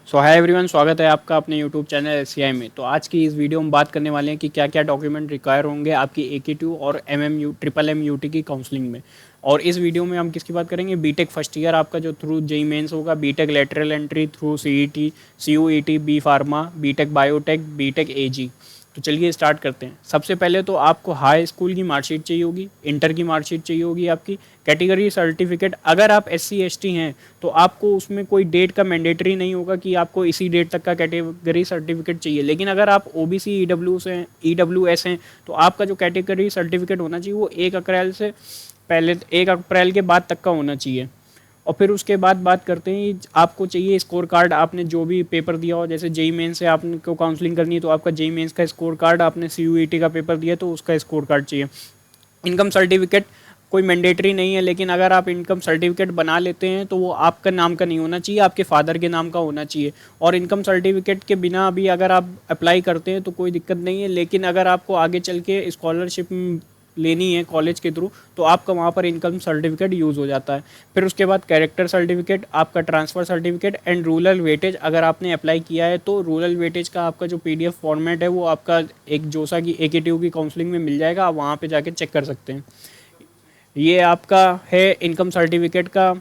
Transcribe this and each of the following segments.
सो hi everyone, स्वागत है आपका अपने यूट्यूब चैनल एससीआई में। तो आज की इस वीडियो में बात करने वाले हैं कि क्या क्या डॉक्यूमेंट रिक्वायर होंगे आपकी AQ2 और ट्रिपल एम यूटी की काउंसलिंग में। और इस वीडियो में हम किसकी बात करेंगे? बीटेक फर्स्ट ईयर आपका जो थ्रू जेई मेंस होगा, B Tech lateral entry through CET, CUET, B pharma, B Tech biotech, B Tech AG। तो चलिए स्टार्ट करते हैं। सबसे पहले तो आपको हाई स्कूल की मार्कशीट चाहिए होगी, इंटर की मार्कशीट चाहिए होगी, आपकी कैटेगरी सर्टिफिकेट। अगर आप SC ST हैं तो आपको उसमें कोई डेट का मैंडेटरी नहीं होगा कि आपको इसी डेट तक का कैटेगरी सर्टिफिकेट चाहिए। लेकिन अगर आप OBC EWS हैं तो आपका जो कैटेगरी सर्टिफिकेट होना चाहिए वो 1 अप्रैल से पहले, 1 अप्रैल के बाद तक का होना चाहिए। और फिर उसके बाद बात करते हैं, आपको चाहिए स्कोर कार्ड। आपने जो भी पेपर दिया हो, जैसे जेई मेन से आपको काउंसलिंग करनी है तो आपका जेई मेंस का स्कोर कार्ड, आपने CUET का पेपर दिया तो उसका स्कोर कार्ड चाहिए। इनकम सर्टिफिकेट कोई मैंडेटरी नहीं है, लेकिन अगर आप इनकम सर्टिफिकेट बना लेते हैं तो वो आपका नाम का नहीं होना चाहिए, आपके फादर के नाम का होना चाहिए। और इनकम सर्टिफिकेट के बिना अभी अगर आप अप्लाई करते हैं तो कोई दिक्कत नहीं है, लेकिन अगर आपको आगे चल के स्कॉलरशिप लेनी है कॉलेज के थ्रू तो आपका वहाँ पर इनकम सर्टिफिकेट यूज़ हो जाता है। फिर उसके बाद कैरेक्टर सर्टिफिकेट, आपका transfer certificate and rural weightage. अगर आपने अप्लाई किया है तो रूरल वेटेज का आपका जो PDF फॉर्मेट है वो आपका एक जोसा की AQ2 की काउंसलिंग में मिल जाएगा, आप वहाँ पे जाके चेक कर सकते हैं। ये आपका है इनकम सर्टिफिकेट का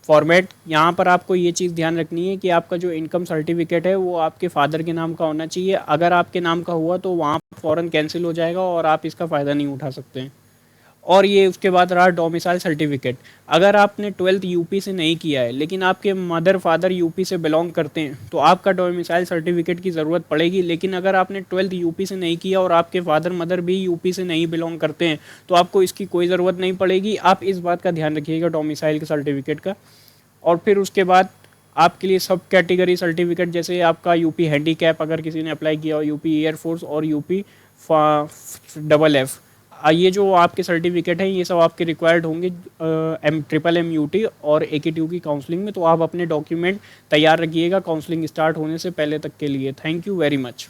फॉर्मेट। यहाँ पर आपको ये चीज़ ध्यान रखनी है कि आपका जो इनकम सर्टिफिकेट है वो आपके फादर के नाम का होना चाहिए। अगर आपके नाम का हुआ तो वहाँ फ़ौरन कैंसिल हो जाएगा और आप इसका फ़ायदा नहीं उठा सकते हैं। और ये उसके बाद रहा डोमिसाइल सर्टिफिकेट। अगर आपने 12th यूपी से नहीं किया है लेकिन आपके मदर फादर यूपी से बिलोंग करते हैं तो आपका डोमिसाइल सर्टिफिकेट की ज़रूरत पड़ेगी। लेकिन अगर आपने 12th यूपी से नहीं किया और आपके फादर मदर भी यूपी से नहीं बिलोंग करते हैं तो आपको इसकी कोई ज़रूरत नहीं पड़ेगी। आप इस बात का ध्यान रखिएगा डोमिसाइल के सर्टिफिकेट का। और फिर उसके बाद आपके लिए सब कैटेगरी सर्टिफिकेट, जैसे आपका यूपी हैंडीकैप अगर किसी ने अप्लाई किया हो, यूपी एयरफोर्स और यूपी FFF, ये जो आपके सर्टिफिकेट हैं ये सब आपके रिक्वायर्ड होंगे ट्रिपल MUT और AQ2 की काउंसलिंग में। तो आप अपने डॉक्यूमेंट तैयार रखिएगा काउंसलिंग स्टार्ट होने से पहले तक के लिए। Thank you very much.